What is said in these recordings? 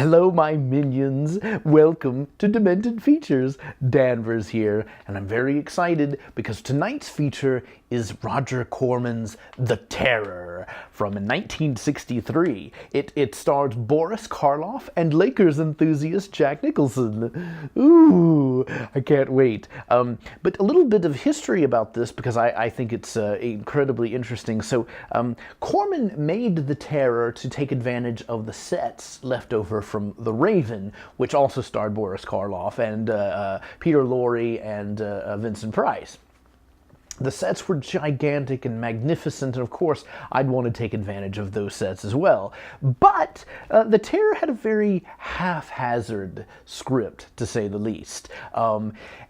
Hello, my minions. Welcome to Demented Features. Danvers here, and I'm very excited because tonight's feature is Roger Corman's The Terror from 1963. It stars Boris Karloff and Lakers enthusiast Jack Nicholson. Ooh, I can't wait. But a little bit of history about this because I think it's incredibly interesting. So Corman made The Terror to take advantage of the sets left over from The Raven, which also starred Boris Karloff and Peter Lorre and Vincent Price. The sets were gigantic and magnificent, and of course, I'd want to take advantage of those sets as well. But The Terror had a very haphazard script, to say the least.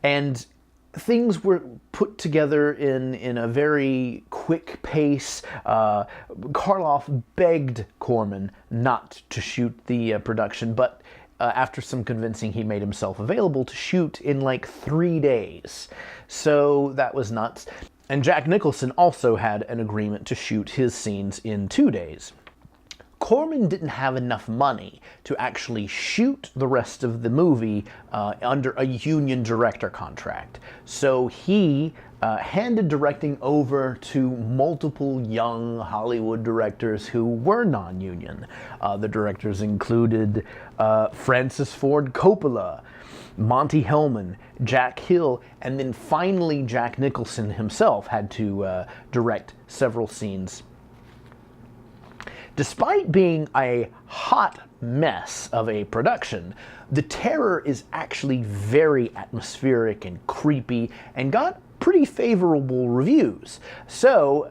And things were put together in a very quick pace. Karloff begged Corman not to shoot the production, but after some convincing, he made himself available to shoot in like 3 days. So that was nuts. And Jack Nicholson also had an agreement to shoot his scenes in 2 days. Corman didn't have enough money to actually shoot the rest of the movie under a union director contract. So he handed directing over to multiple young Hollywood directors who were non-union. The directors included Francis Ford Coppola, Monty Hellman, Jack Hill, and then finally Jack Nicholson himself had to direct several scenes. Despite being a hot mess of a production, The Terror is actually very atmospheric and creepy and got pretty favorable reviews. So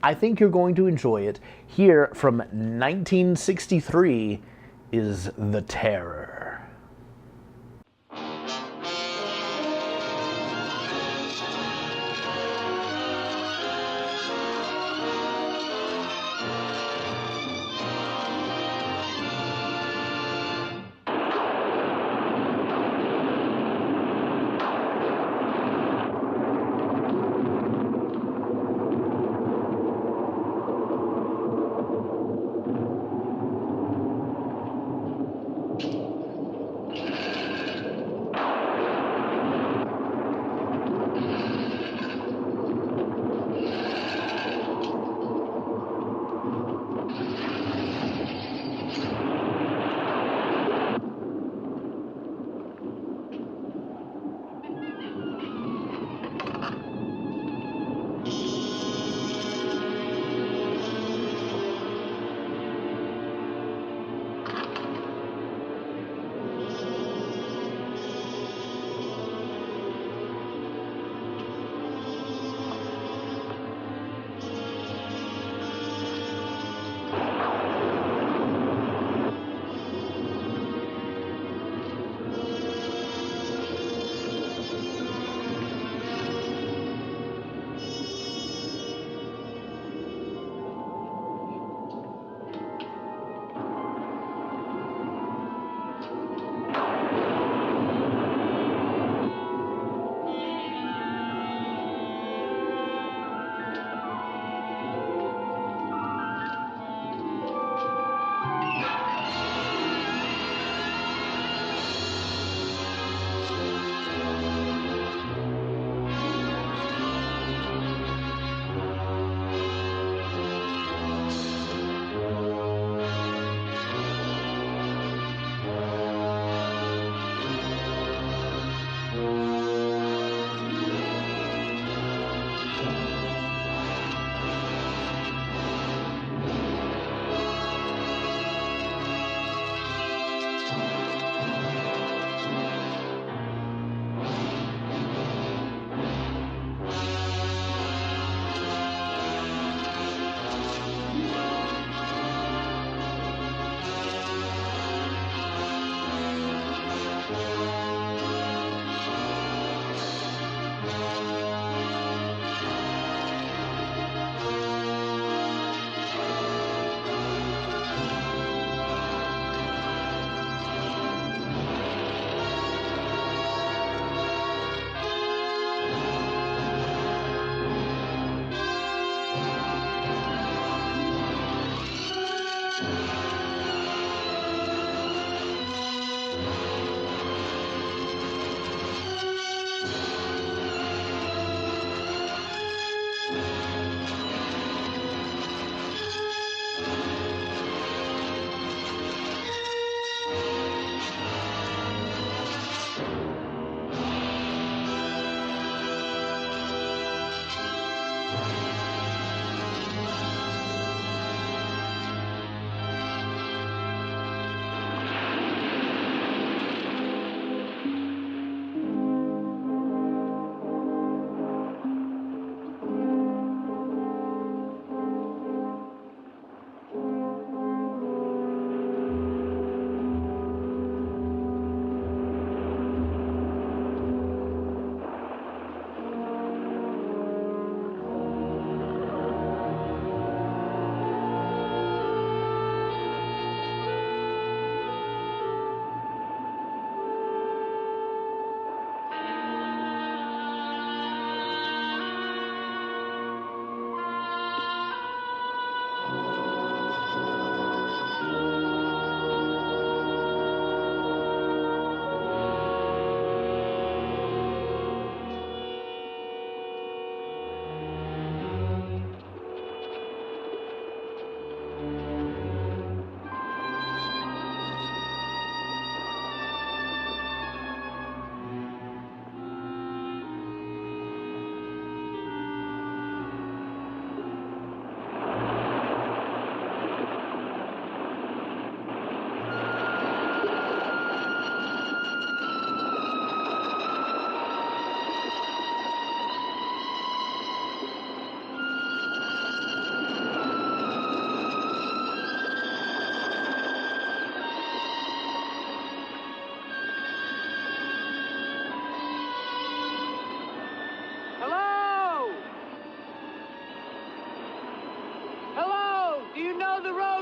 I think you're going to enjoy it. Here from 1963 is The Terror.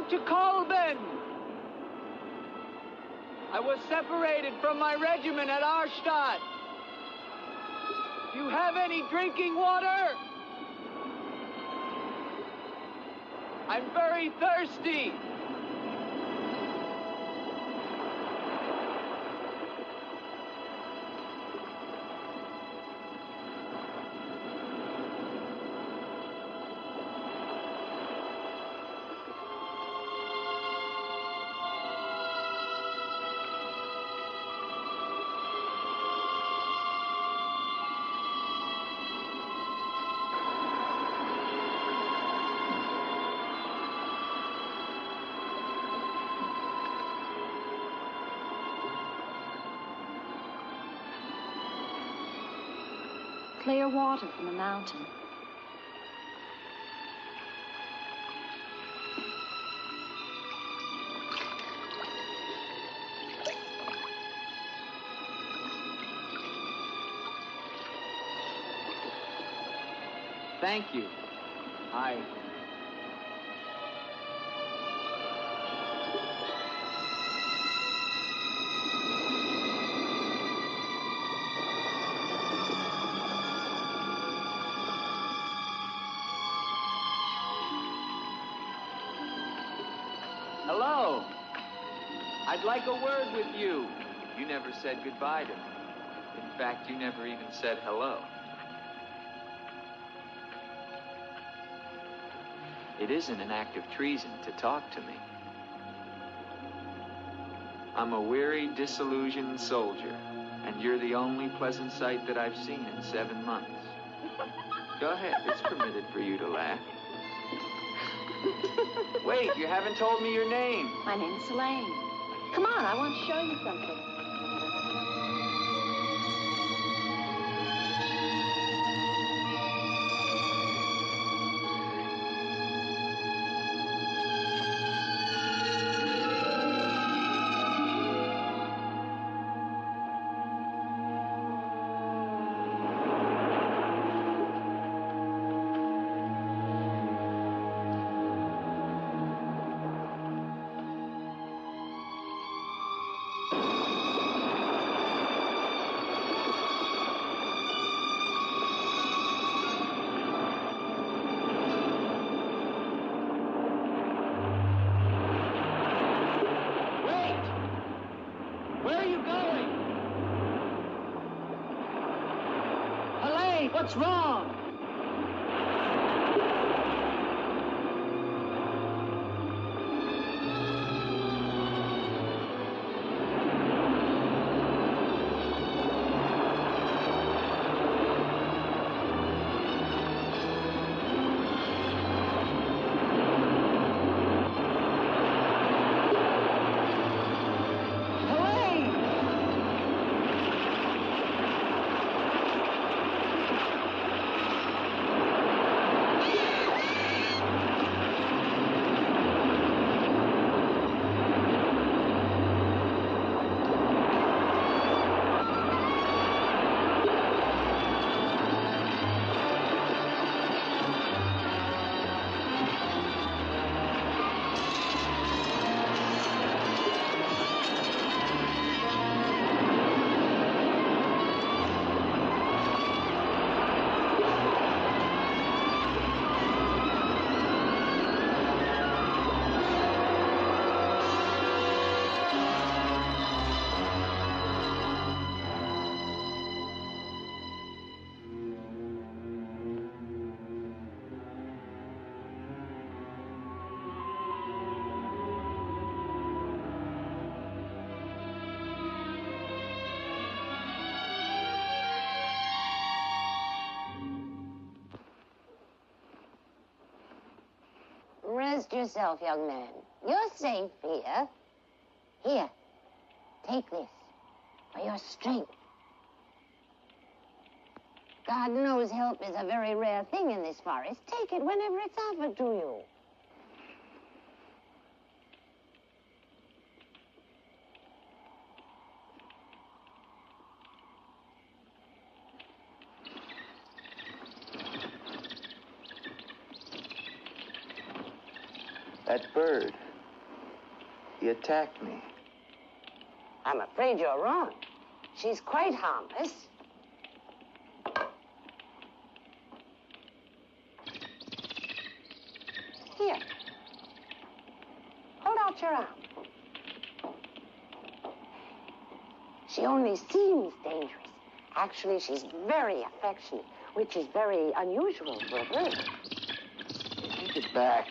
to Corman. I was separated from my regiment at Arstadt. Do you have any drinking water? I'm very thirsty. Clear water from the mountain. Thank you. Hello. I'd like a word with you. You never said goodbye to me. In fact, you never even said hello. It isn't an act of treason to talk to me. I'm a weary, disillusioned soldier, and you're the only pleasant sight that I've seen in 7 months. Go ahead, it's permitted for you to laugh. Wait, you haven't told me your name. My name's Elaine. Come on, I want to show you something. What's wrong? Rest yourself, young man. You're safe here. Here, take this for your strength. God knows help is a very rare thing in this forest. Take it whenever it's offered to you. That bird, He attacked me. I'm afraid you're wrong. She's quite harmless. Here. Hold out your arm. She only seems dangerous. Actually, she's very affectionate, which is very unusual for a bird. Take it back.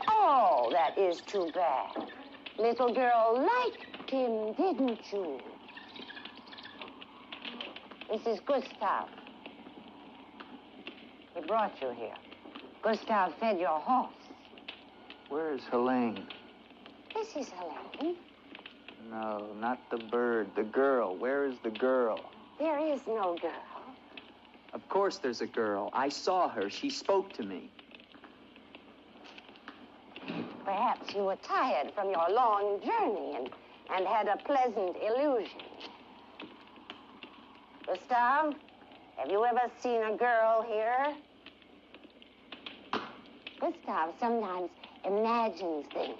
Oh, that is too bad. Little girl liked him, didn't you? This is Gustav. He brought you here. Gustav fed your horse. Where is Helene? This is Helene. No, not the bird. The girl. Where is the girl? There is no girl. Of course there's a girl. I saw her. She spoke to me. Perhaps you were tired from your long journey and had a pleasant illusion. Gustav, have you ever seen a girl here? Gustav sometimes imagines things.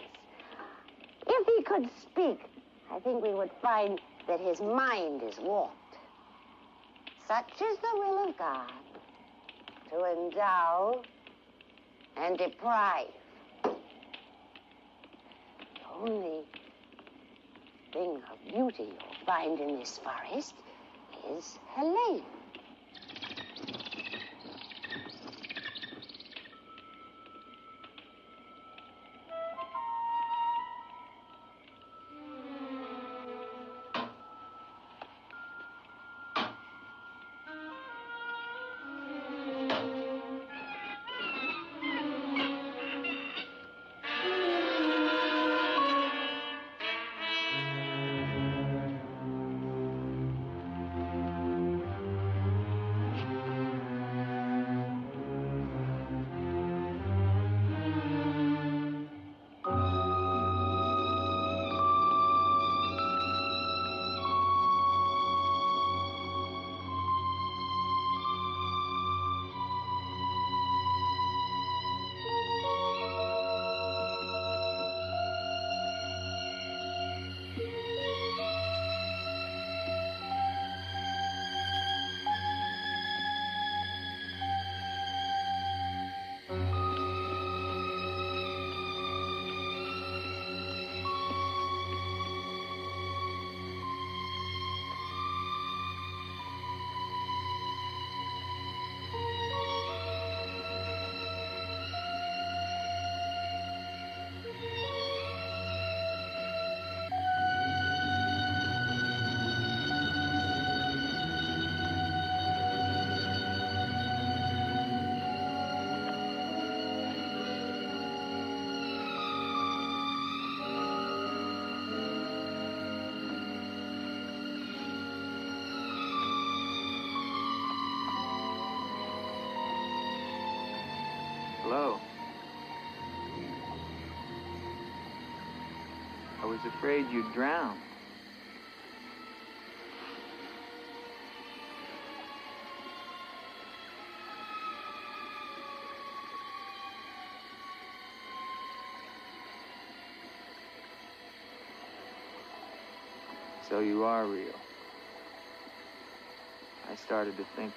If he could speak, I think we would find that his mind is warped. Such is the will of God, to endow and deprive. The only thing of beauty you'll find in this forest is Helene. Hello. I was afraid you'd drown. So you are real. I started to think.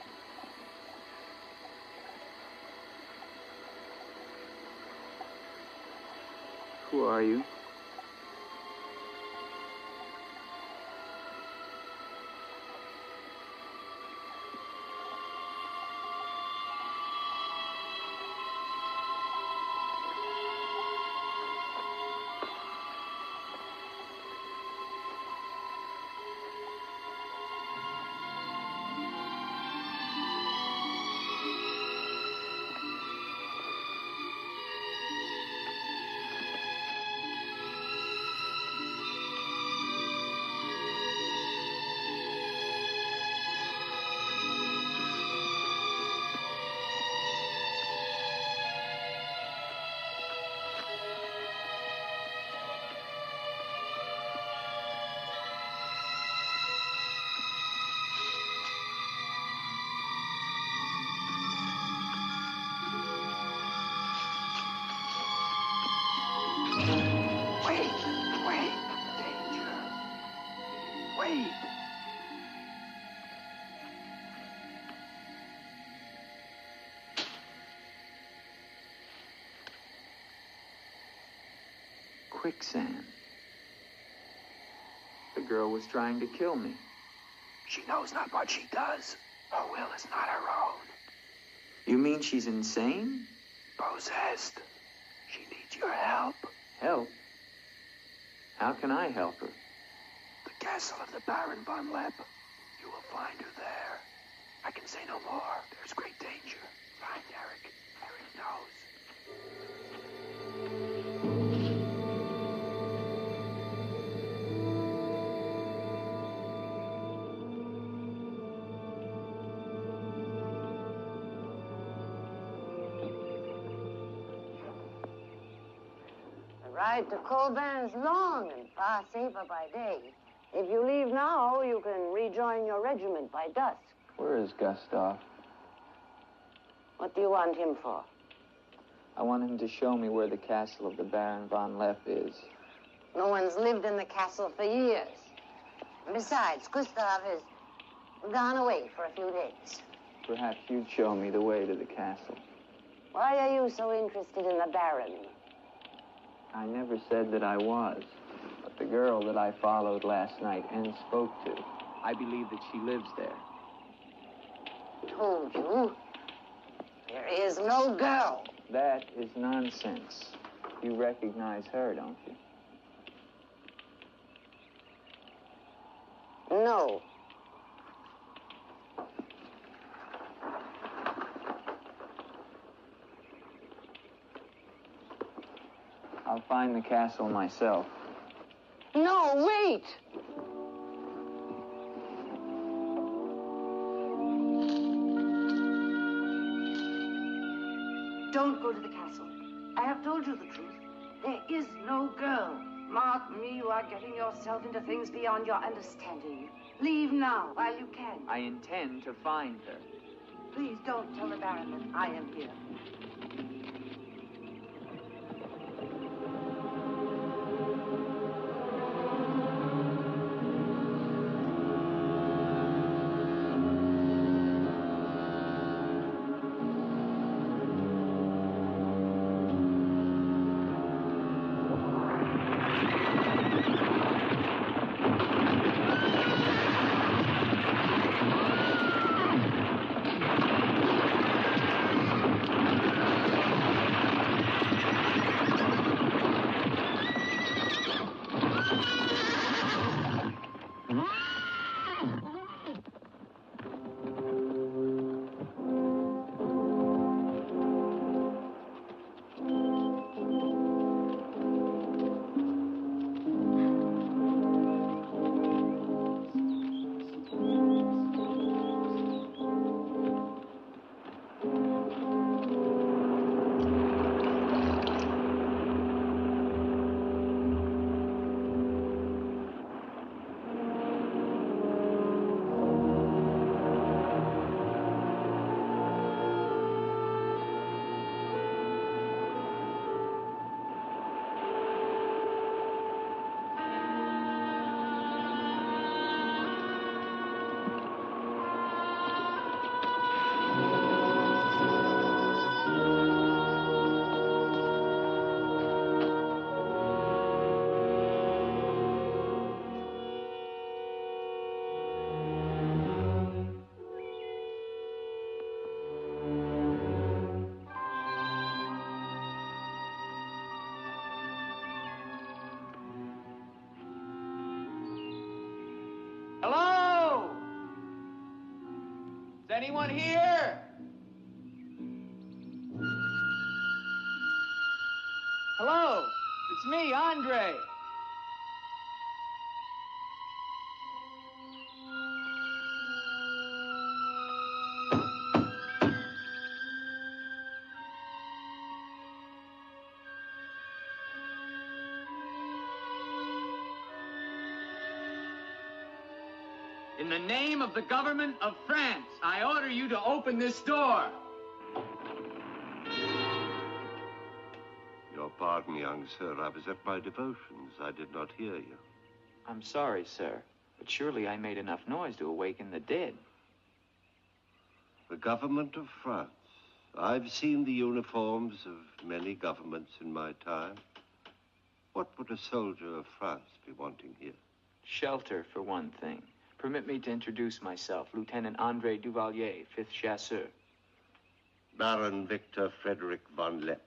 Who are you? Wait! Quicksand. The girl was trying to kill me. She knows not what she does. Her will is not her own. You mean she's insane? Possessed. She needs your help. Help? How can I help her? The castle of the Baron von Lepp. You will find her there. I can say no more. There's great danger. Find Eric. Eric knows. The ride to Corman is long and far safer by day. If you leave now, you can rejoin your regiment by dusk. Where is Gustav? What do you want him for? I want him to show me where the castle of the Baron von Lepp is. No one's lived in the castle for years. And besides, Gustav has gone away for a few days. Perhaps you'd show me the way to the castle. Why are you so interested in the Baron? I never said that I was. But the girl that I followed last night and spoke to, I believe that she lives there. Told you. There is no girl. That is nonsense. You recognize her, don't you? No. I'll find the castle myself. No, wait! Don't go to the castle. I have told you the truth. There is no girl. Mark me, you are getting yourself into things beyond your understanding. Leave now, while you can. I intend to find her. Please don't tell the Baron that I am here. Hello? Is anyone here? Hello? It's me, Andre. In the name of the government of France, I order you to open this door. Your pardon, young sir. I was at my devotions. I did not hear you. I'm sorry, sir. But surely I made enough noise to awaken the dead. The government of France. I've seen the uniforms of many governments in my time. What would a soldier of France be wanting here? Shelter, for one thing. Permit me to introduce myself, Lieutenant André Duvalier, 5th Chasseur. Baron Victor Frederick von Lepp.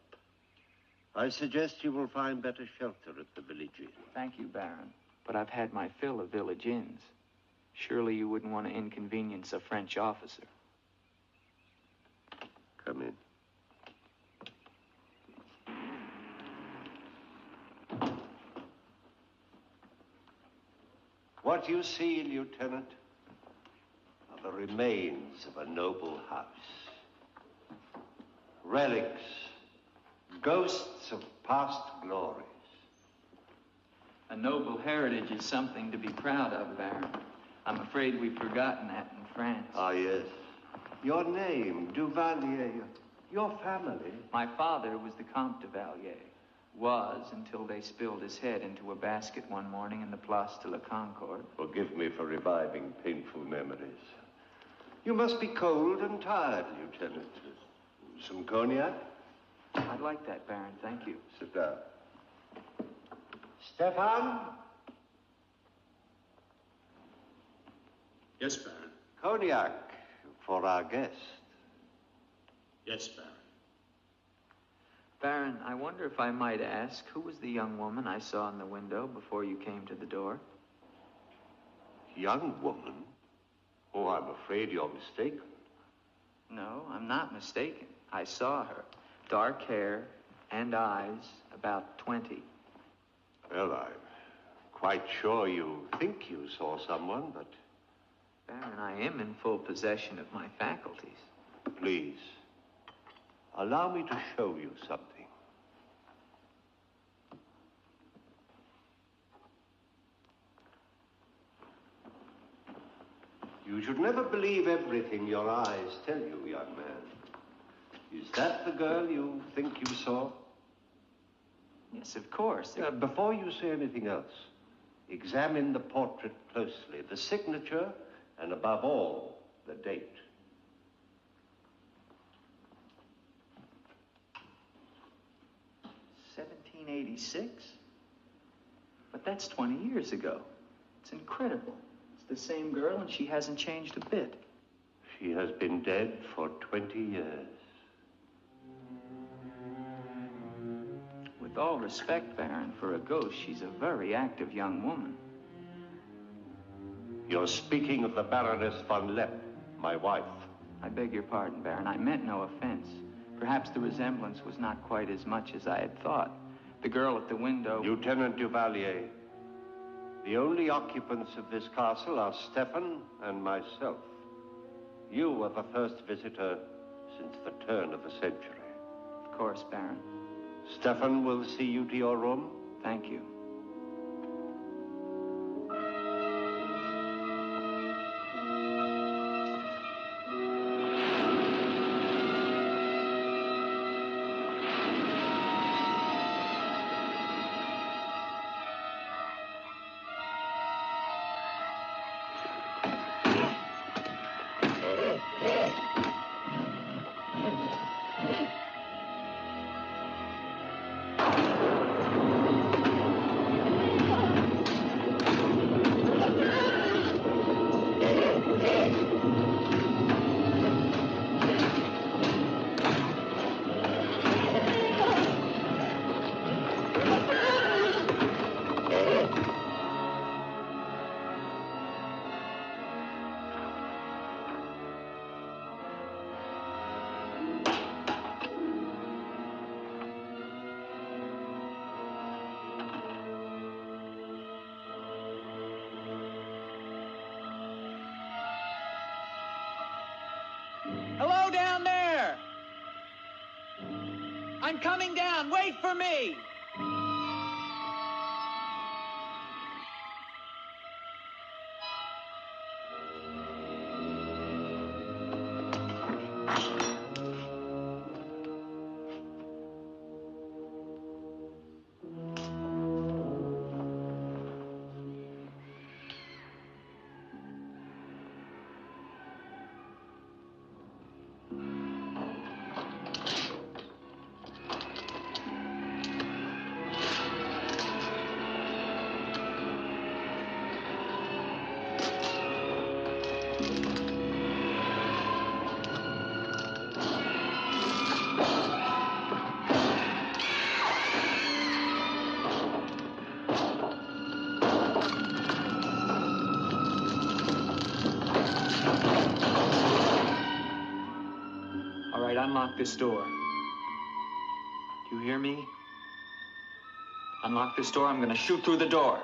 I suggest you will find better shelter at the village inn. Thank you, Baron. But I've had my fill of village inns. Surely you wouldn't want to inconvenience a French officer. Come in. What you see, Lieutenant, are the remains of a noble house. Relics, ghosts of past glories. A noble heritage is something to be proud of, Baron. I'm afraid we've forgotten that in France. Ah, yes. Your name, Duvalier, your family. My father was the Comte de Valier. Was until they spilled his head into a basket one morning in the Place de la Concorde. Forgive me for reviving painful memories. You must be cold and tired, Lieutenant. Some cognac? I'd like that, Baron. Thank you. Sit down. Stefan? Yes, Baron. Cognac for our guest. Yes, Baron. Baron, I wonder if I might ask, who was the young woman I saw in the window before you came to the door? Young woman? Oh, I'm afraid you're mistaken. No, I'm not mistaken. I saw her. Dark hair and eyes, about 20. Well, I'm quite sure you think you saw someone, but... Baron, I am in full possession of my faculties. Please, allow me to show you something. You should never believe everything your eyes tell you, young man. Is that the girl you think you saw? Yes, of course. Before you say anything else, examine the portrait closely, the signature, and above all, the date. $1786? But that's 20 years ago. It's incredible. It's the same girl, and she hasn't changed a bit. She has been dead for 20 years. With all respect, Baron, for a ghost, she's a very active young woman. You're speaking of the Baroness von Lepp, my wife. I beg your pardon, Baron. I meant no offense. Perhaps the resemblance was not quite as much as I had thought. The girl at the window... Lieutenant Duvalier, the only occupants of this castle are Stefan and myself. You are the first visitor since the turn of the century. Of course, Baron. Stefan will see you to your room. Thank you. Hello down there! I'm coming down. Wait for me! right, unlock this door. Do you hear me? Unlock this door, I'm gonna shoot through the door.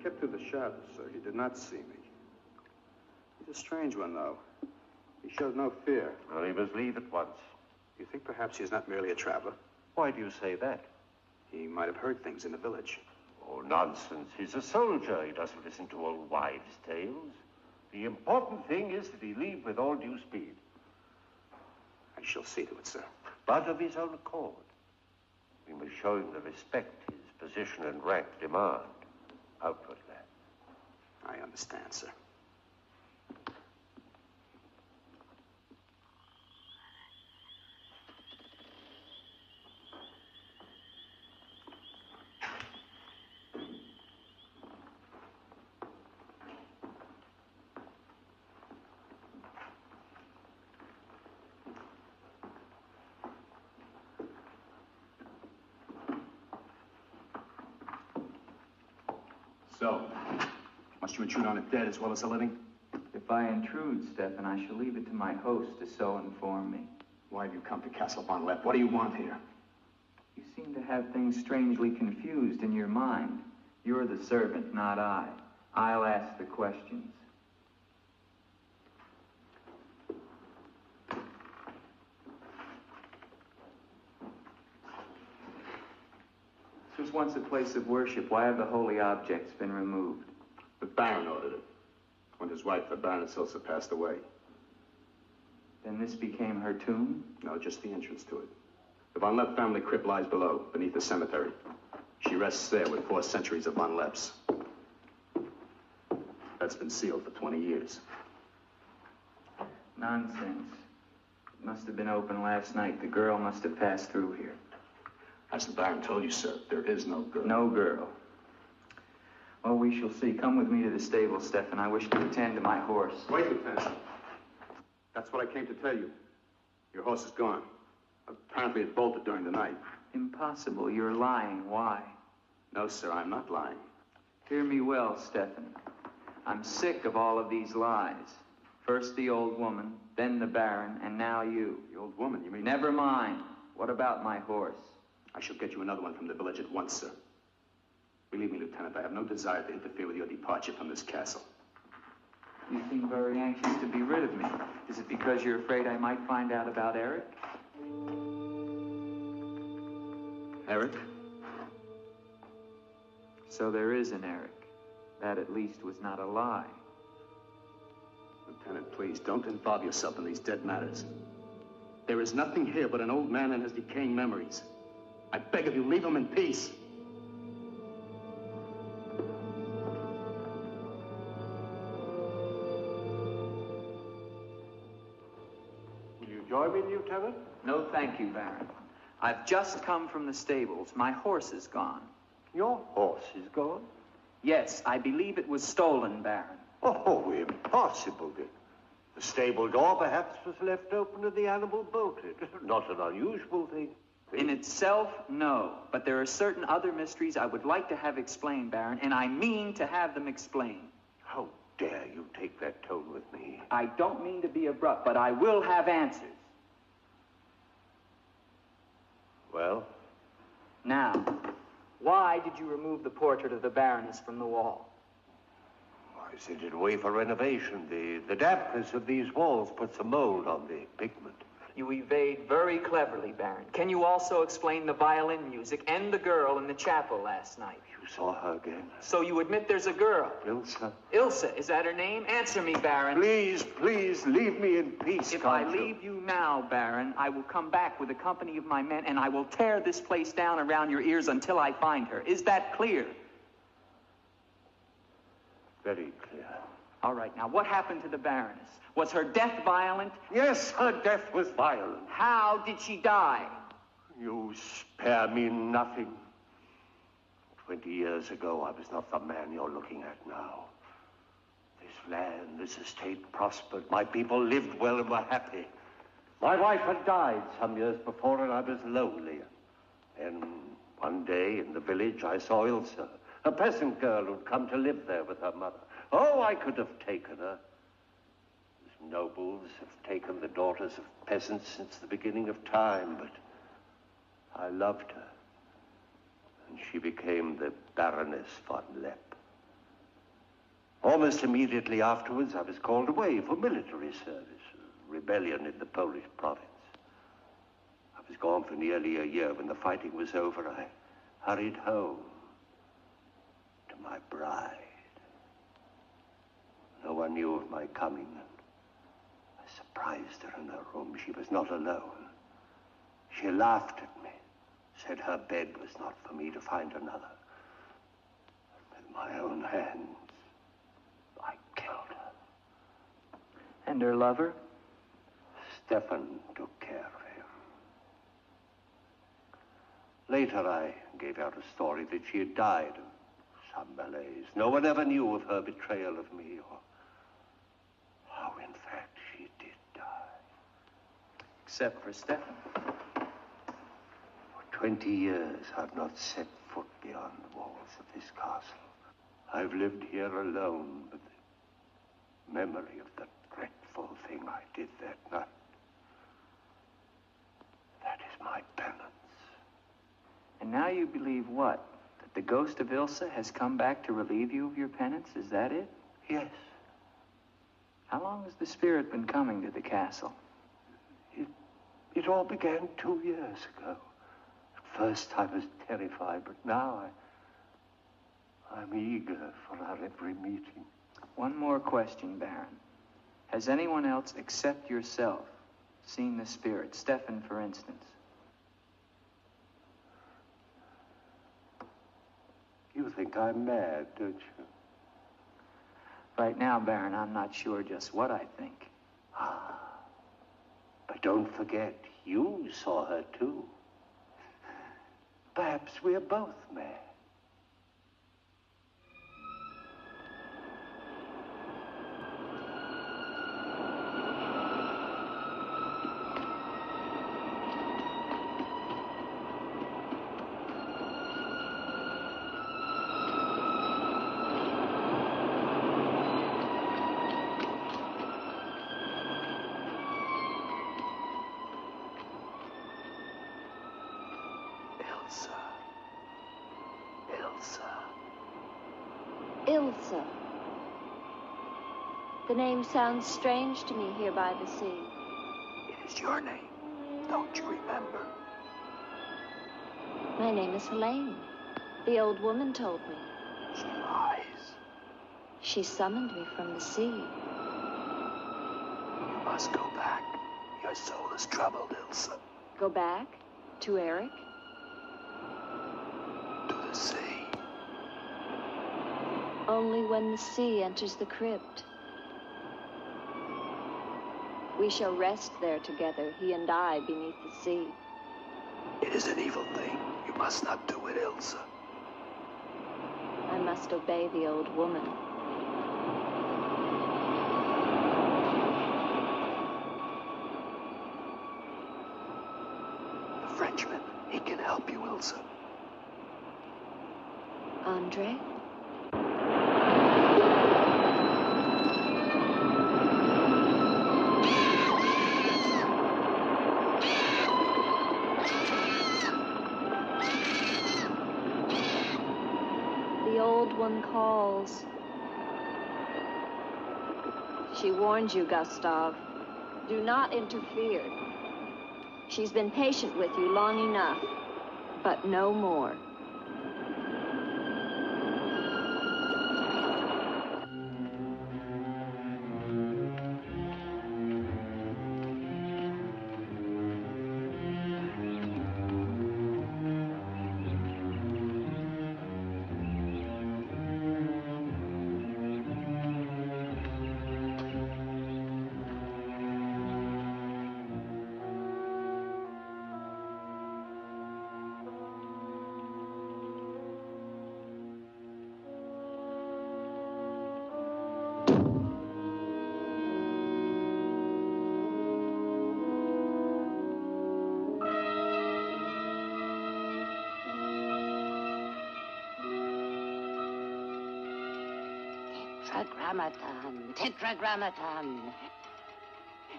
Kept through the shadows, sir. He did not see me. He's a strange one, though. He showed no fear. Well, he must leave at once. You think perhaps he's not merely a traveler? Why do you say that? He might have heard things in the village. Oh, nonsense. He's a soldier. He doesn't listen to old wives' tales. The important thing is that he leave with all due speed. I shall see to it, sir. But of his own accord. We must show him the respect his position and rank demand. Outwardly. I understand, sir. So, must you intrude on a dead as well as a living? If I intrude, Stefan, I shall leave it to my host to so inform me. Why have you come to Castle Von Lepp? What do you want here? You seem to have things strangely confused in your mind. You're the servant, not I. I'll ask the questions. This was once a place of worship. Why have the holy objects been removed? The Baron ordered it. When his wife, the Baroness Ilsa, passed away. Then this became her tomb? No, just the entrance to it. The Von Lepp family crypt lies below, beneath the cemetery. She rests there with 4 centuries of Von Lepps. That's been sealed for 20 years. Nonsense. It must have been open last night. The girl must have passed through here. As the Baron told you, sir, there is no girl. No girl. Well, we shall see. Come with me to the stable, Stefan. I wish to attend to my horse. Wait, Lieutenant. That's what I came to tell you. Your horse is gone. Apparently it bolted during the night. Impossible. You're lying. Why? No, sir, I'm not lying. Hear me well, Stefan. I'm sick of all of these lies. First the old woman, then the Baron, and now you. The old woman, you mean? Never mind. What about my horse? I shall get you another one from the village at once, sir. Believe me, Lieutenant, I have no desire to interfere with your departure from this castle. You seem very anxious to be rid of me. Is it because you're afraid I might find out about Eric? Eric? So there is an Eric. That at least was not a lie. Lieutenant, please, don't involve yourself in these dead matters. There is nothing here but an old man and his decaying memories. I beg of you, leave him in peace. Will you join me, Lieutenant? No, thank you, Baron. I've just come from the stables. My horse is gone. Your horse is gone? Yes, I believe it was stolen, Baron. Oh, impossible. The stable door perhaps was left open and the animal bolted. Not an unusual thing. In itself, no. But there are certain other mysteries I would like to have explained, Baron, and I mean to have them explained. How dare you take that tone with me? I don't mean to be abrupt, but I will have answers. Well? Now, why did you remove the portrait of the Baroness from the wall? I sent it away for renovation. The dampness of these walls puts a mold on the pigment. You evade very cleverly, Baron. Can you also explain the violin music and the girl in the chapel last night? You saw her again? So you admit there's a girl? Ilsa. Ilsa, is that her name? Answer me, Baron. Please, please, leave me in peace, If I leave you now, Baron, I will come back with a company of my men, and I will tear this place down around your ears until I find her. Is that clear? Very clear. All right, now, what happened to the Baroness? Was her death violent? Yes, her death was violent. How did she die? You spare me nothing. 20 years ago, I was not the man you're looking at now. This land, this estate prospered. My people lived well and were happy. My wife had died some years before, and I was lonely. And one day in the village, I saw Ilsa, a peasant girl who'd come to live there with her mother. Oh, I could have taken her. As nobles have taken the daughters of peasants since the beginning of time, but I loved her. And she became the Baroness von Lepp. Almost immediately afterwards, I was called away for military service, a rebellion in the Polish province. I was gone for nearly a year. When the fighting was over, I hurried home to my bride. No one knew of my coming. I surprised her in her room. She was not alone. She laughed at me, said her bed was not for me to find another. With my own hands, I killed her. And her lover? Stefan took care of him. Later, I gave out a story that she had died of some malaise. No one ever knew of her betrayal of me, or how, in fact, she did die. Except for Stefan. For 20 years, I've not set foot beyond the walls of this castle. I've lived here alone with the memory of the dreadful thing I did that night. That is my penance. And now you believe what? That the ghost of Ilsa has come back to relieve you of your penance? Is that it? Yes. How long has the spirit been coming to the castle? It all began 2 years ago. At first I was terrified, but now I'm eager for our every meeting. One more question, Baron. Has anyone else except yourself seen the spirit? Stefan, for instance. You think I'm mad, don't you? Right now, Baron, I'm not sure just what I think. But don't forget, you saw her too. Perhaps we're both mad. Ilsa. The name sounds strange to me here by the sea. It is your name. Don't you remember? My name is Helene. The old woman told me. She lies. She summoned me from the sea. You must go back. Your soul is troubled, Ilsa. Go back? To Eric? To the sea. Only when the sea enters the crypt. We shall rest there together, he and I, beneath the sea. It is an evil thing. You must not do it, Ilsa. I must obey the old woman. The Frenchman, he can help you, Ilsa. Andre? The old one calls. She warns you, Gustav. Do not interfere. She's been patient with you long enough, but no more. Tetragrammaton, tetragrammaton.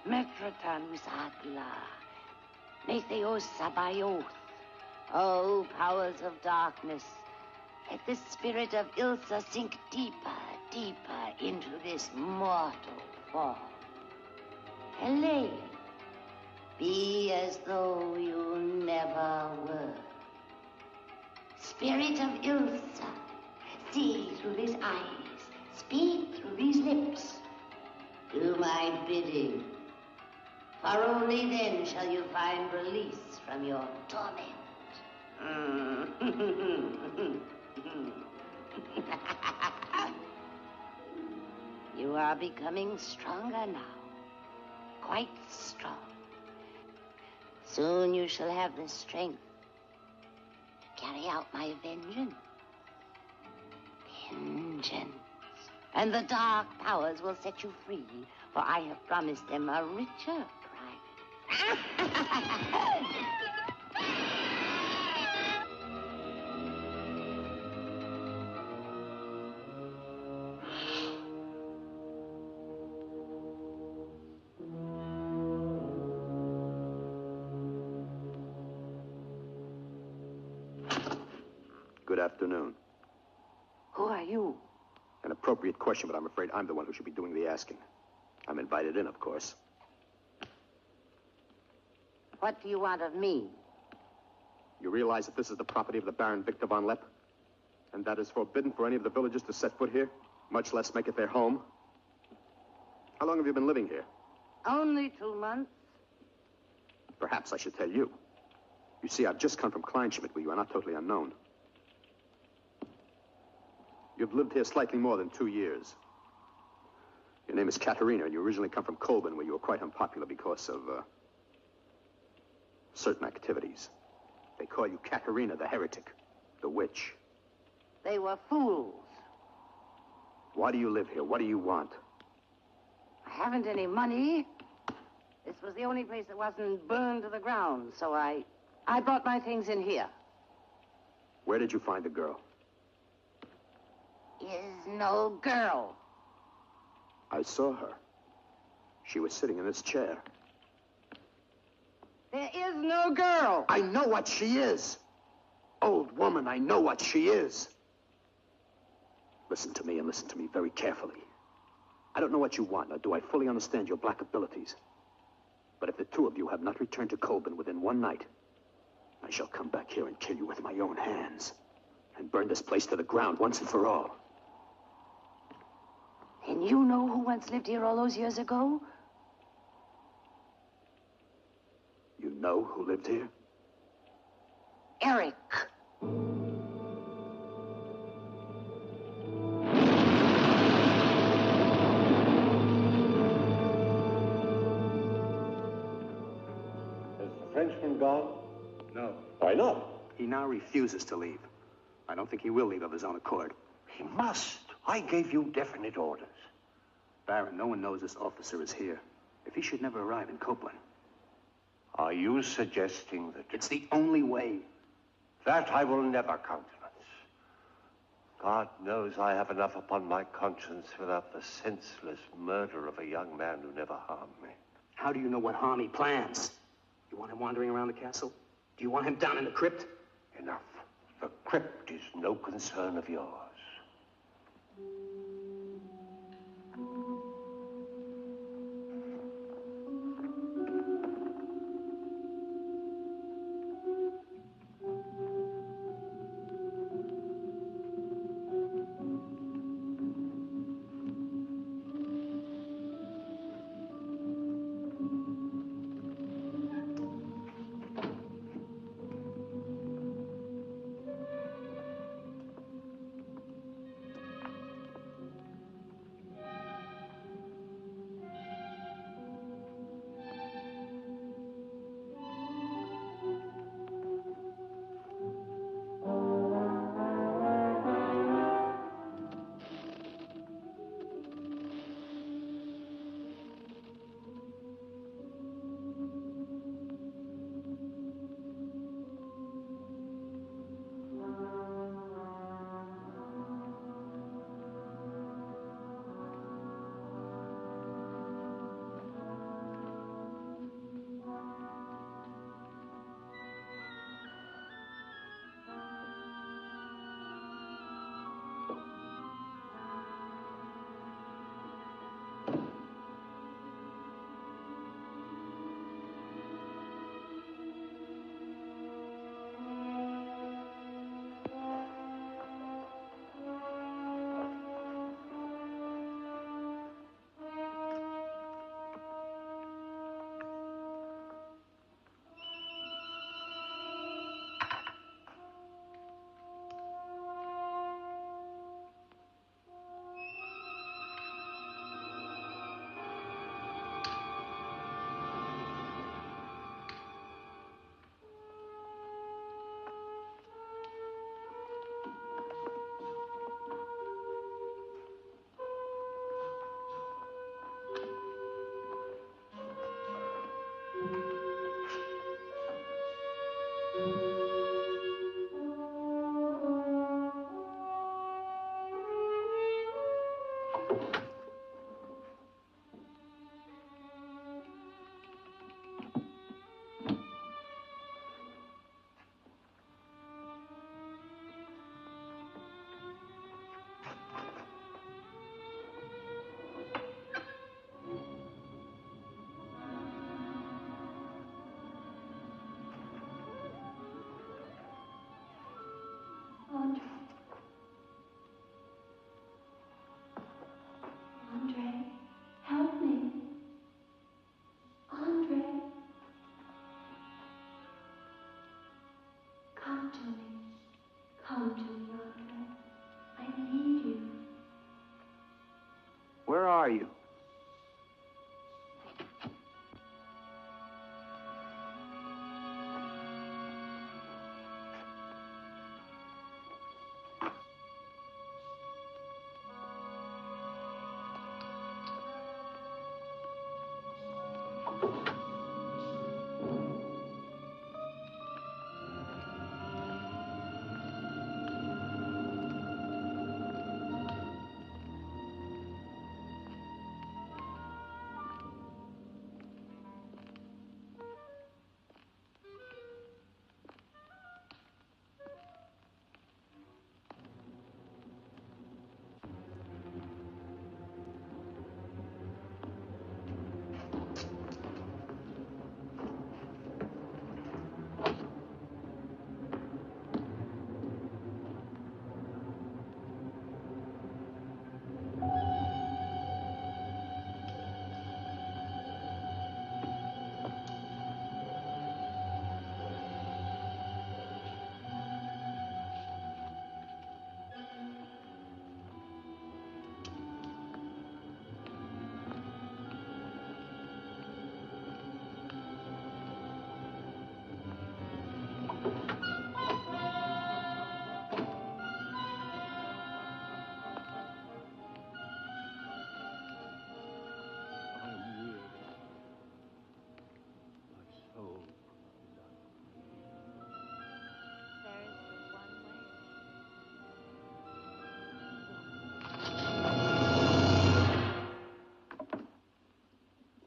Metraton usagla. Metheos sabayoth. O powers of darkness, let the spirit of Ilsa sink deeper, deeper into this mortal form. Helene, be as though you never were. Spirit of Ilsa, see through these eyes, speak through these lips. Do my bidding, for only then shall you find release from your torment. You are becoming stronger now, quite strong. Soon you shall have the strength to carry out my vengeance. Vengeance. And the dark powers will set you free, for I have promised them a richer prize. afternoon. Who are you? An appropriate question, but I'm afraid I'm the one who should be doing the asking. I'm invited in, of course. What do you want of me? You realize that this is the property of the Baron Victor von Lepp? And that is forbidden for any of the villagers to set foot here, much less make it their home? How long have you been living here? Only 2 months. Perhaps I should tell you. You see, I've just come from Kleinschmidt, where you are not totally unknown. You've lived here slightly more than 2 years. Your name is Katerina, and you originally come from Colburn, where you were quite unpopular because of, certain activities. They call you Katerina the heretic, the witch. They were fools. Why do you live here? What do you want? I haven't any money. This was the only place that wasn't burned to the ground, so I brought my things in here. Where did you find the girl? Is no girl. I saw her. She was sitting in this chair. There is no girl. I know what she is. Old woman, I know what she is. Listen to me, and listen to me very carefully. I don't know what you want, nor do I fully understand your black abilities. But if the two of you have not returned to Colburn within one night, I shall come back here and kill you with my own hands, and burn this place to the ground once and for all. And you know who once lived here all those years ago? You know who lived here? Eric. Has the Frenchman gone? No. Why not? He now refuses to leave. I don't think he will leave of his own accord. He must. I gave you definite orders. Baron, no one knows this officer is here. If he should never arrive in Copeland. Are you suggesting that... It's the only way. That I will never countenance. God knows I have enough upon my conscience without the senseless murder of a young man who never harmed me. How do you know what harm he plans? You want him wandering around the castle? Do you want him down in the crypt? Enough. The crypt is no concern of yours.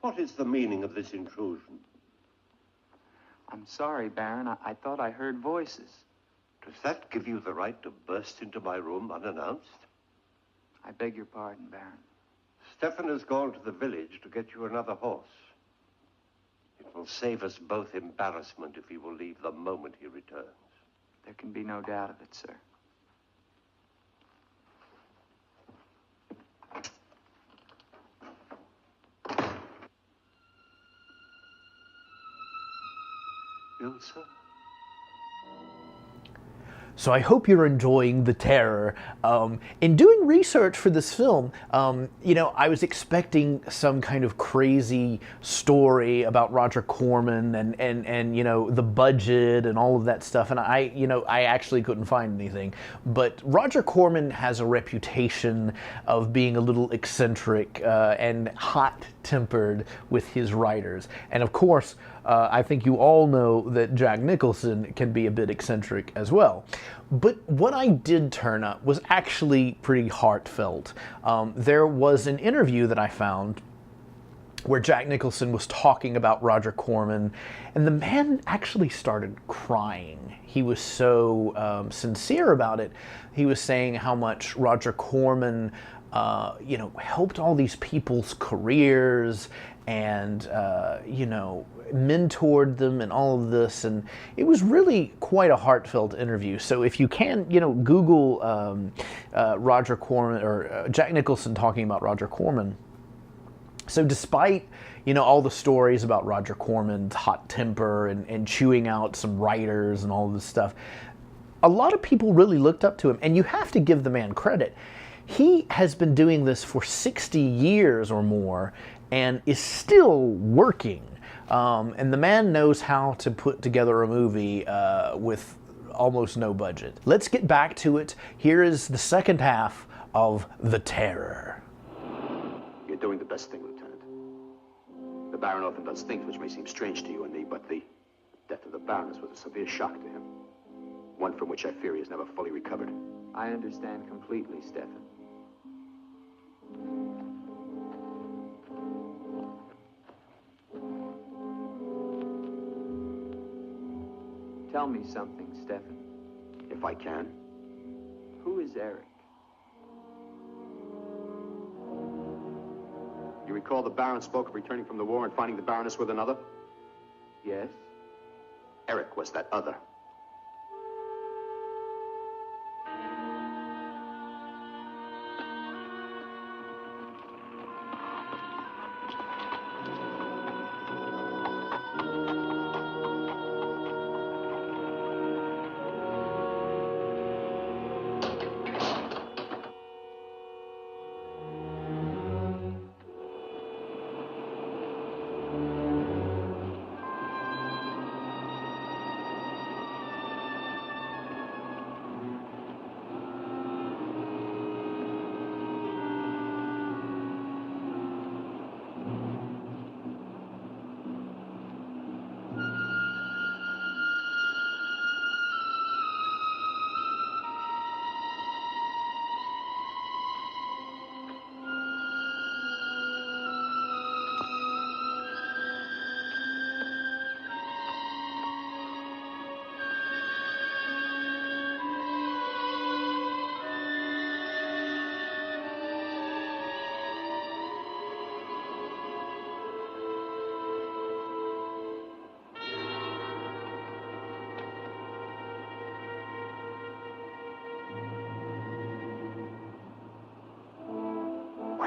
What is the meaning of this intrusion? I'm sorry, Baron. I thought I heard voices. Does that give you the right to burst into my room unannounced? I beg your pardon, Baron. Stefan has gone to the village to get you another horse. It will save us both embarrassment if he will leave the moment he returns. There can be no doubt of it, sir. Ilsa? So I hope you're enjoying The Terror. In doing research for this film, you know, I was expecting some kind of crazy story about Roger Corman and you know, the budget and all of that stuff, and I actually couldn't find anything. But Roger Corman has a reputation of being a little eccentric and hot-tempered with his writers. And of course, I think you all know that Jack Nicholson can be a bit eccentric as well. But what I did turn up was actually pretty heartfelt. There was an interview that I found where Jack Nicholson was talking about Roger Corman, and the man actually started crying. He was so sincere about it. He was saying how much Roger Corman you know, helped all these people's careers and, you know, mentored them and all of this, and it was really quite a heartfelt interview. So if you can, you know, Google Roger Corman or Jack Nicholson talking about Roger Corman. So despite, you know, all the stories about Roger Corman's hot temper and chewing out some writers and all of this stuff, a lot of people really looked up to him, and you have to give the man credit. He has been doing this for 60 years or more and is still working. And the man knows how to put together a movie with almost no budget. Let's get back to it. Here is the second half of The Terror. You're doing the best thing, Lieutenant. The Baron often does things which may seem strange to you and me, but the death of the Baroness was a severe shock to him. One from which I fear he has never fully recovered. I understand completely, Stefan. Tell me something, Stefan. If I can. Who is Eric? You recall the Baron spoke of returning from the war and finding the Baroness with another? Yes? Eric was that other.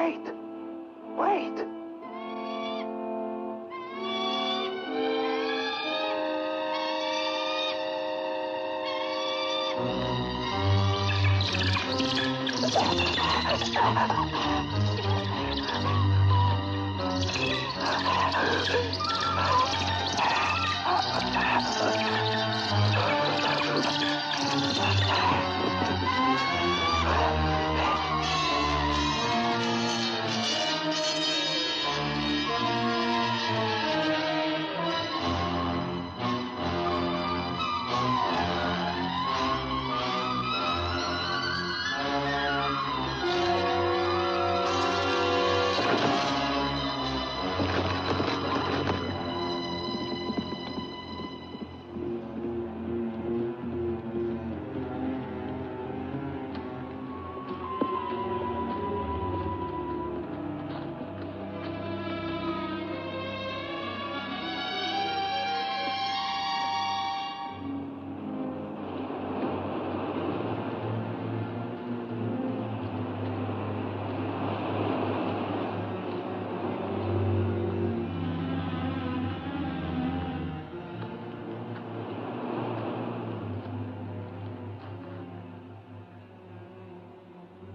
Wait. Wait.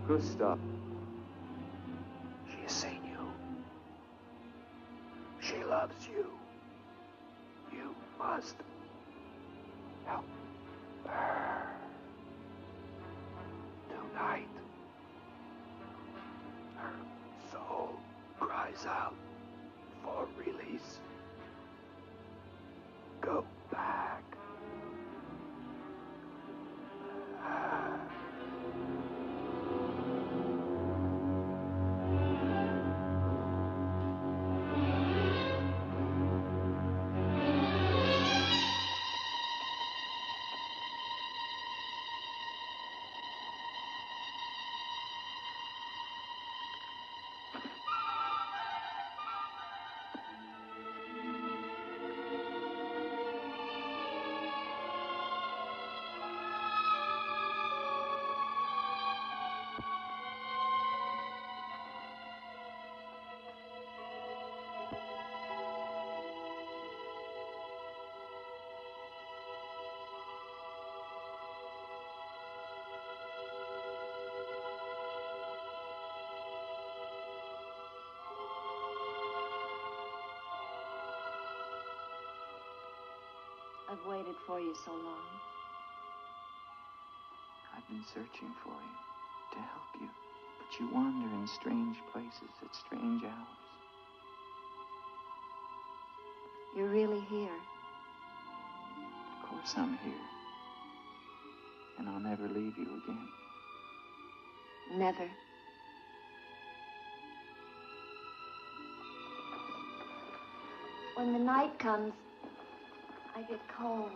Gustav. She has seen you. She loves you. You must help her. Tonight, her soul cries out for release. Go back. I've waited for you so long. I've been searching for you, to help you, but you wander in strange places at strange hours. You're really here. Of course I'm here. And I'll never leave you again. Never. When the night comes, I get cold.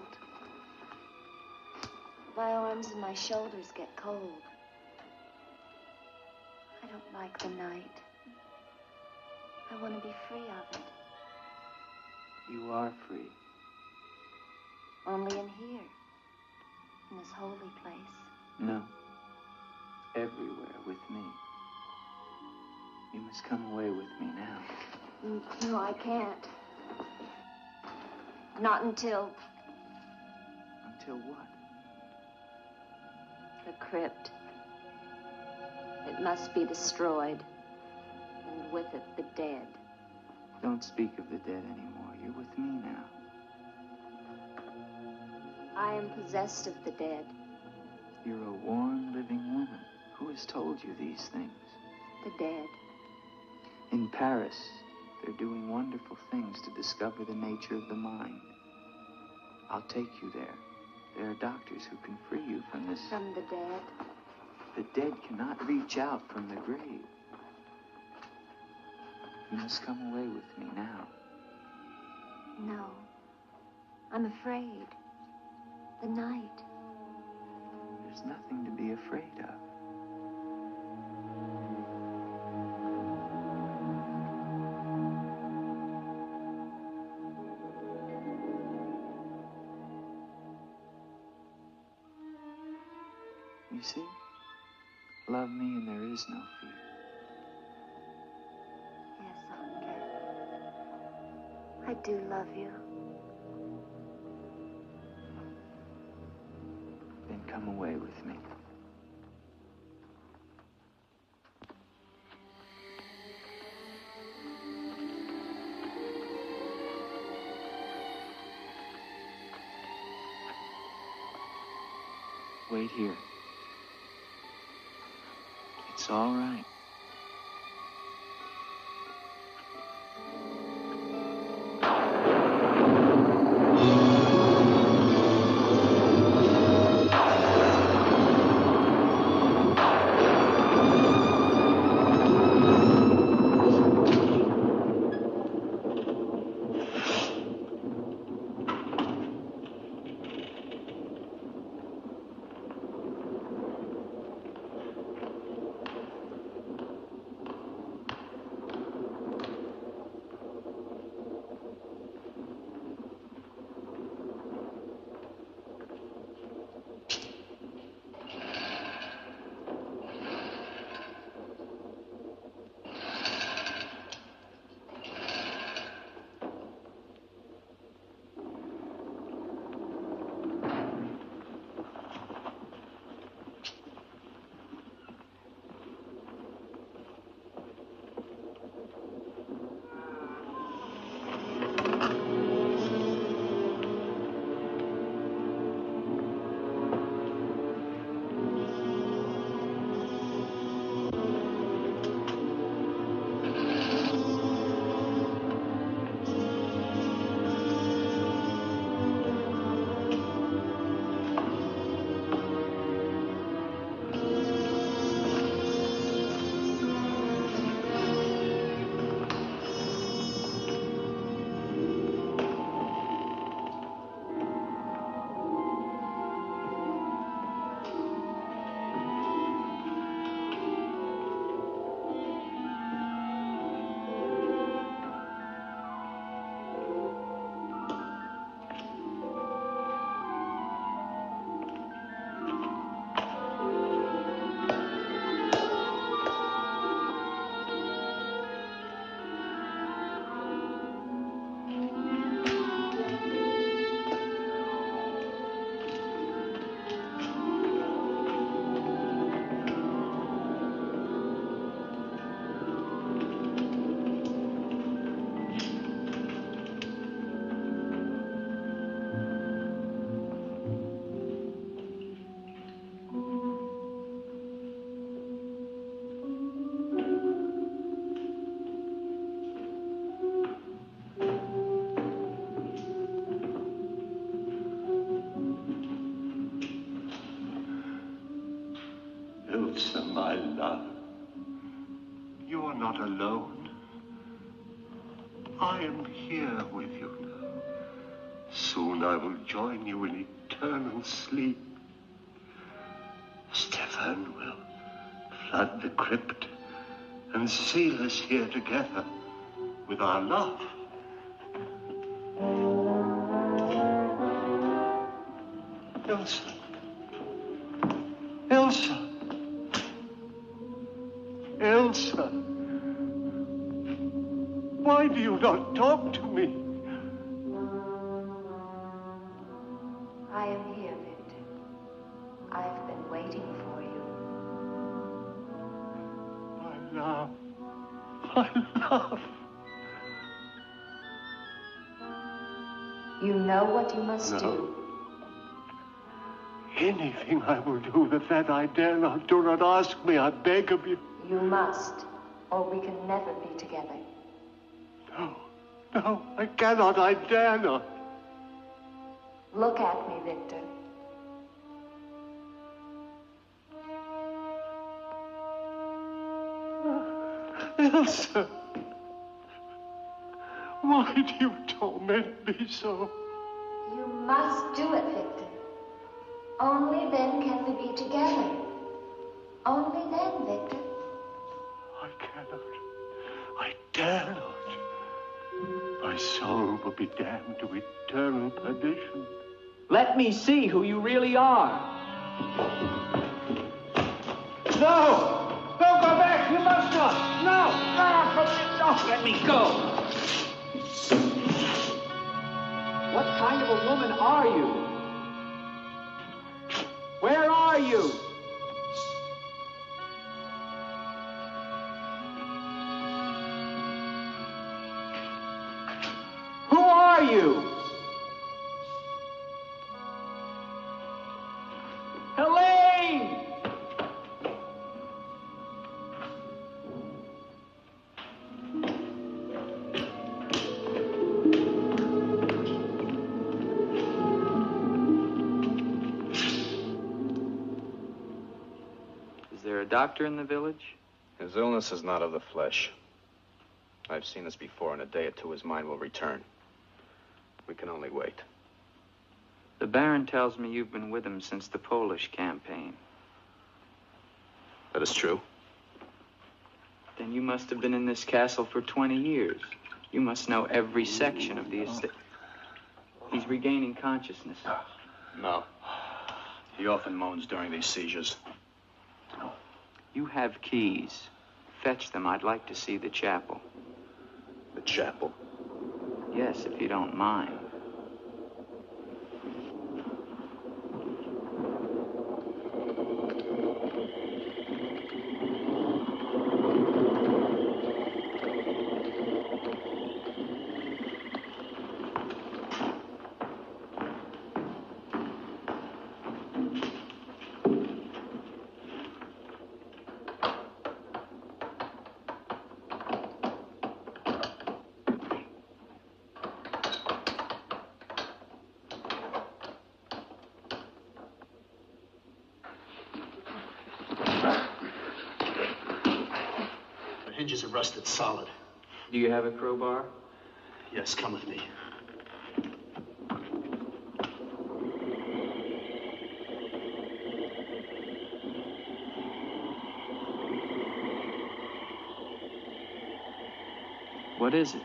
My arms and my shoulders get cold. I don't like the night. I want to be free of it. You are free. Only in here, in this holy place. No. Everywhere with me. You must come away with me now. No, I can't. Not until... Until what? The crypt. It must be destroyed. And with it, the dead. Don't speak of the dead anymore. You're with me now. I am possessed of the dead. You're a warm, living woman. Who has told you these things? The dead. In Paris, they're doing wonderful things to discover the nature of the mind. I'll take you there. There are doctors who can free you from this. From the dead. The dead cannot reach out from the grave. You must come away with me now. No. I'm afraid. The night. There's nothing to be afraid of. You see? Love me and there is no fear. I do love you. Then come away with me. Wait here. It's all right. My love, you are not alone. I am here with you now. Soon I will join you in eternal sleep. Stefan will flood the crypt and seal us here together with our love. Elsa. Elsa. Elsa, why do you not talk to me? I am here, Victor. I've been waiting for you. My love, my love. You know what you must do. Anything I will do that I dare not. Do not ask me, I beg of you. You must, or we can never be together. No, I cannot, I dare not. Look at me, Victor. Elsa, why do you torment me so? You must do it, Victor. Only then can we be together. Only then, Victor. I cannot. I dare not. My soul will be damned to eternal perdition. Let me see who you really are. No! Don't go back! You must not! No! No! Let me go! kind of a woman are you? Where are you? Who are you? Helene! Is there a doctor in the village? His illness is not of the flesh. I've seen this before. In a day or two, his mind will return. We can only wait. The Baron tells me you've been with him since the Polish campaign. That is true. Then you must have been in this castle for 20 years. You must know every section of the estate. He's regaining consciousness. No. He often moans during these seizures. You have keys. Fetch them. I'd like to see the chapel. The chapel? Yes, if you don't mind. Hinges are rusted solid. Do you have a crowbar? Yes, come with me. What is it?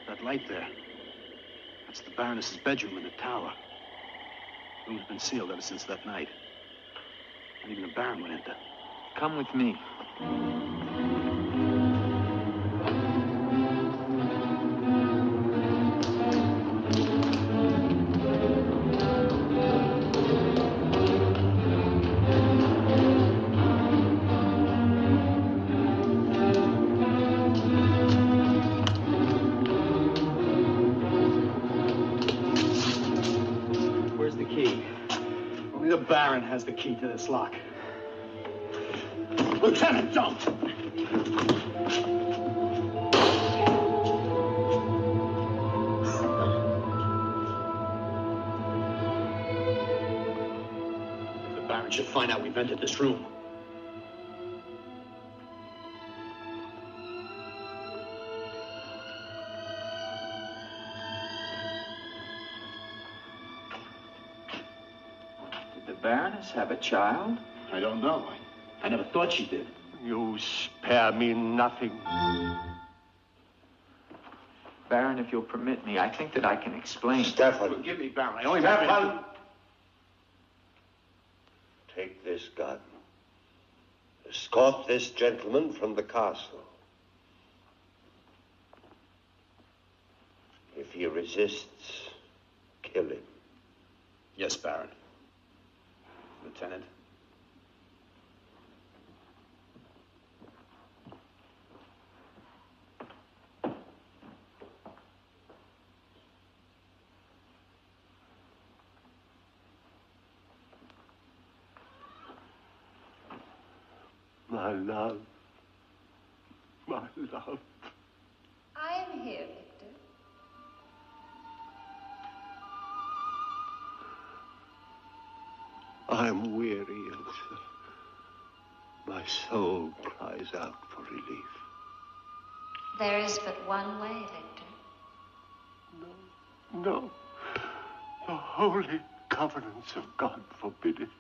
That light there. That's the Baroness's bedroom in the tower. The room's been sealed ever since that night. And even the Baron went enter. Come with me. Only the Baron has the key to this lock. Lieutenant, don't! If the Baron should find out we've entered this room, Baroness have a child? I don't know. I never thought she did. You spare me nothing. Baron, if you'll permit me, I think that I can explain. Stefan. Forgive me, Baron. I only have Take this gun. Escort this gentleman from the castle. If he resists, kill him. Yes, Baron. Lieutenant. My love. My love. I am here, Victor. I'm weary, Elsa. My soul cries out for relief. There is but one way, Victor. No. The holy covenants of God forbid it.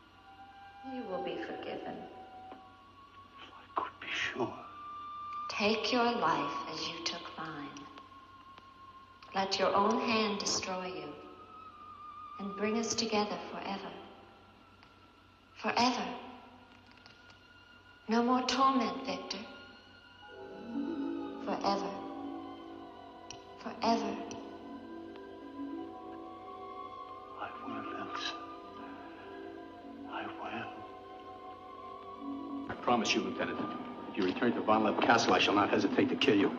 You will be forgiven. If I could be sure. Take your life as you took mine. Let your own hand destroy you and bring us together forever. Forever. No more torment, Victor. Forever. Forever. promise you, Lieutenant. If you return to Von Lepp Castle, I shall not hesitate to kill you.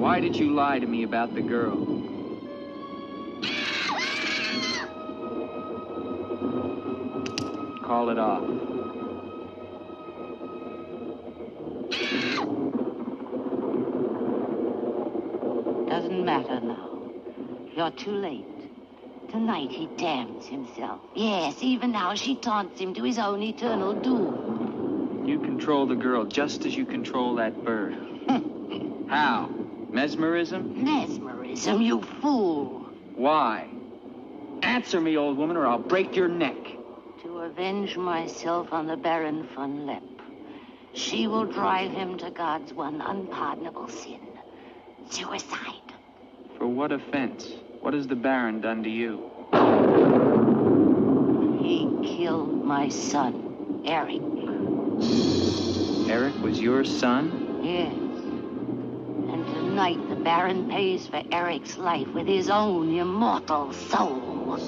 Why did you lie to me about the girl? Call it off. Doesn't matter now. You're too late. Tonight he damns himself. Yes, even now she taunts him to his own eternal doom. You control the girl just as you control that bird. How? Mesmerism? Mesmerism, you fool. Why? Answer me, old woman, or I'll break your neck. To avenge myself on the Baron von Lepp. She will drive him to God's one unpardonable sin. Suicide. For what offense? What has the Baron done to you? He killed my son, Eric. Eric was your son? Yes. And tonight the Baron pays for Eric's life with his own immortal soul.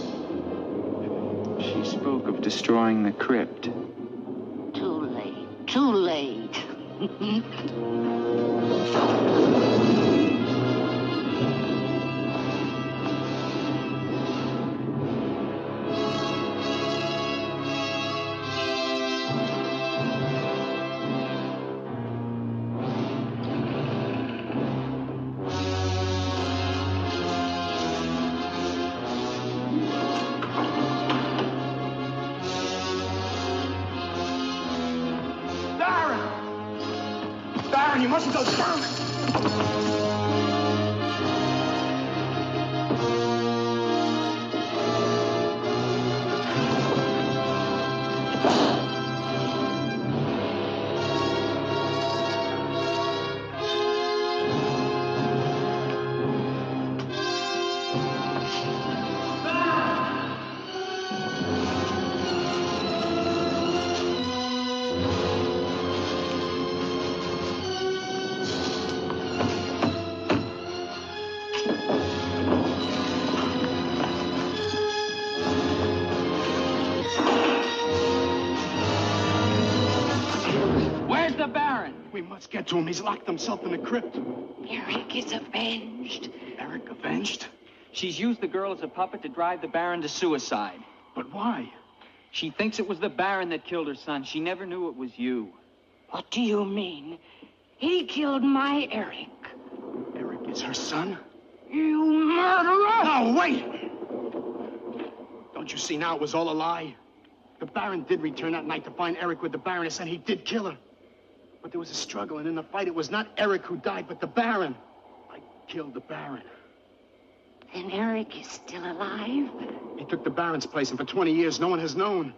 She spoke of destroying the crypt. Too late. Too late. You mustn't go down. Let's get to him. He's locked himself in the crypt. Eric is avenged. Eric avenged? She's used the girl as a puppet to drive the Baron to suicide. But why? She thinks it was the Baron that killed her son. She never knew it was you. What do you mean? He killed my Eric. Eric is her son? You murderer! No, wait! Don't you see now it was all a lie? The Baron did return that night to find Eric with the Baroness, and he did kill her. But there was a struggle, and in the fight, it was not Eric who died, but the Baron. I killed the Baron. Then Eric is still alive? He took the Baron's place, and for 20 years, no one has known.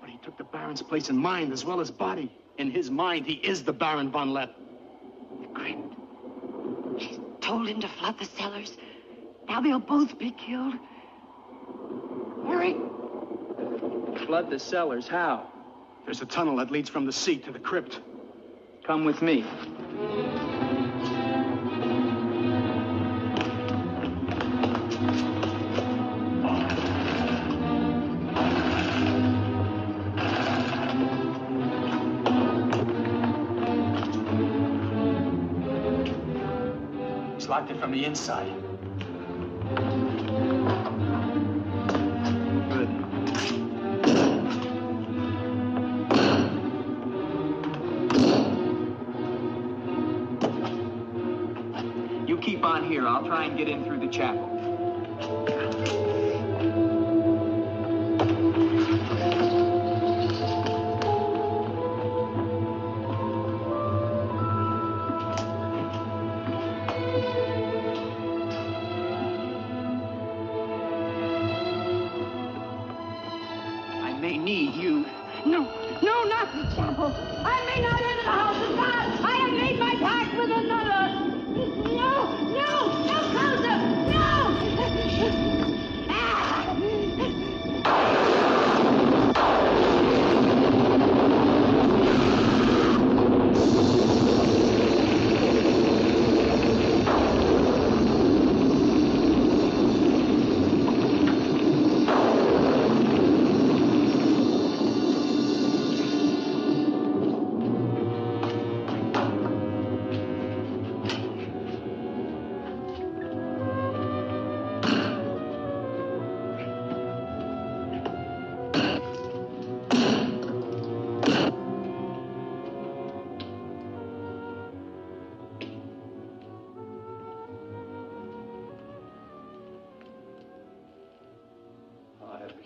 But he took the Baron's place in mind as well as body. In his mind, he is the Baron von Lepp. The crypt. She's told him to flood the cellars. Now they'll both be killed. Eric! Flood the cellars? How? There's a tunnel that leads from the sea to the crypt. Come with me. He's locked it from the inside. Keep on here. I'll try and get in through the chapel. need you. No, not the chapel. I may not enter the house of God. I have made my pact with another. No closer. No!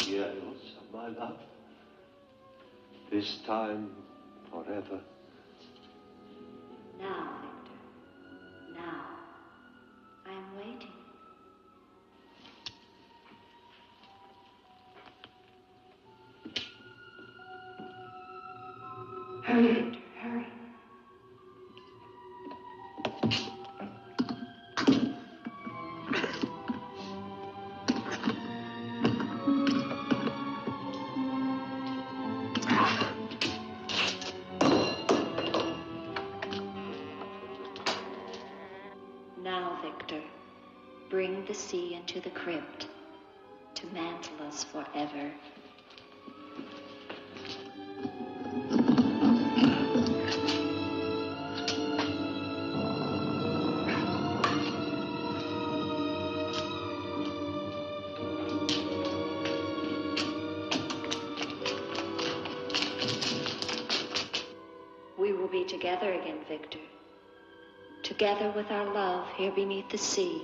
Years of my love, this time forever. Now, Victor, now, I am waiting. Hurry, Victor, hurry. Now, Victor, bring the sea into the crypt to mantle us forever. We will be together again, Victor. Together with our love here beneath the sea.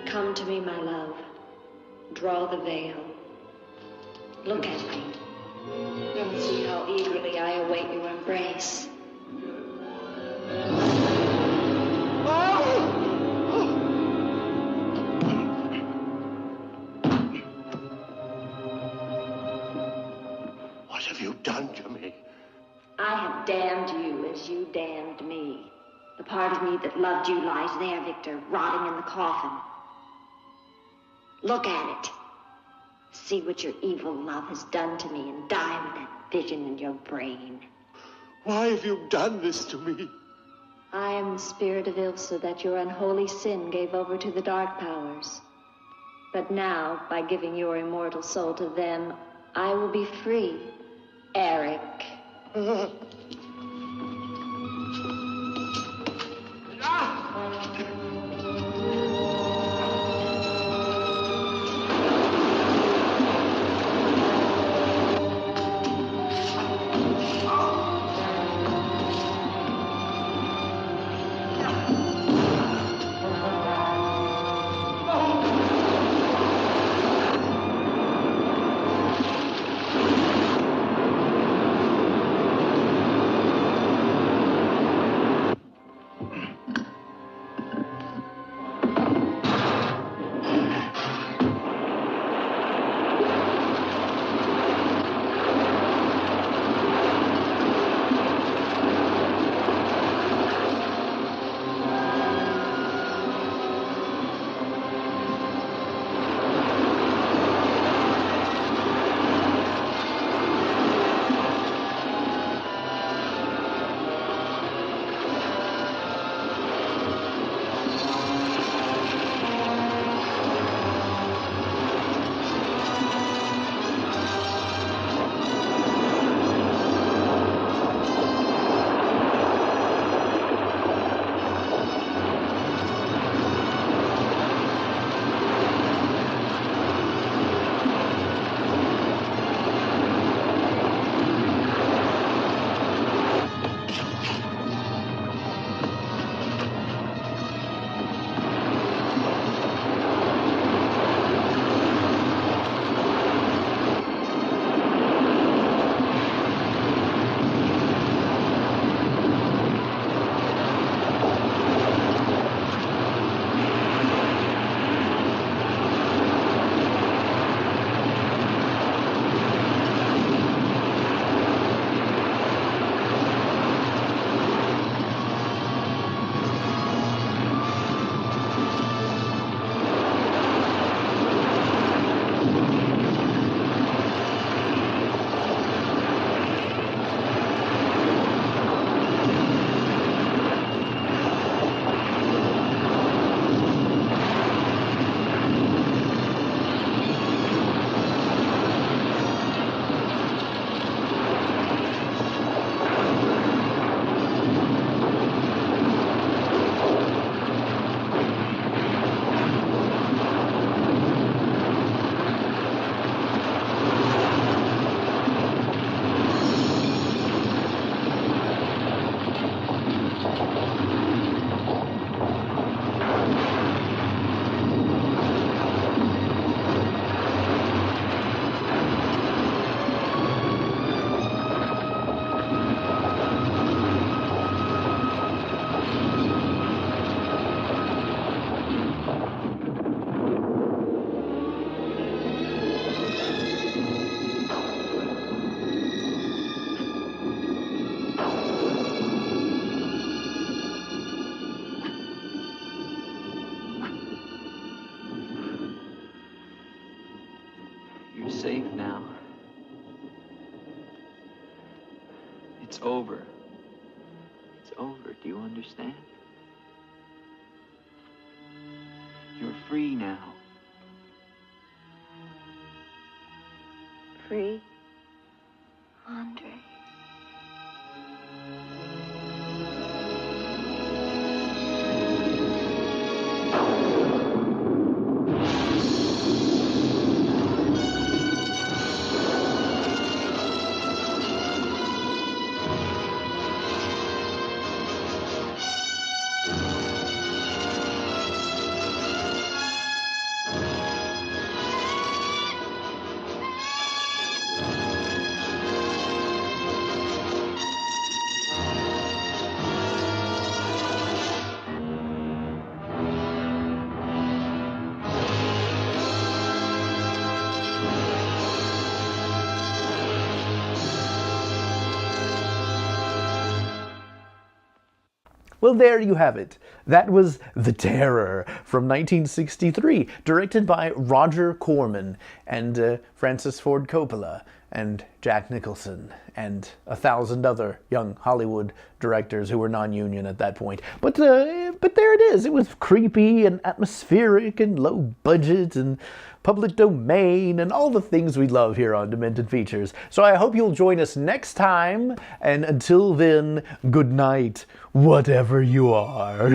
Come to me, my love. Draw the veil. Look at me. And see how eagerly I await your embrace. What have you done to me? I have damned you as you damned me. The part of me that loved you lies there, Victor, rotting in the coffin. Look at it. See what your evil love has done to me and die with that vision in your brain. Why have you done this to me? I am the spirit of Ilsa that your unholy sin gave over to the dark powers. But now, by giving your immortal soul to them, I will be free, Eric. safe now. It's over. It's over. Do you understand? You're free now. Free, Andre. Well, there you have it. That was The Terror from 1963, directed by Roger Corman and Francis Ford Coppola and Jack Nicholson and 1,000 other young Hollywood directors who were non-union at that point. But there it is. It was creepy and atmospheric and low budget and public domain and all the things we love here on Demented Features. So I hope you'll join us next time, and until then, good night, whatever you are.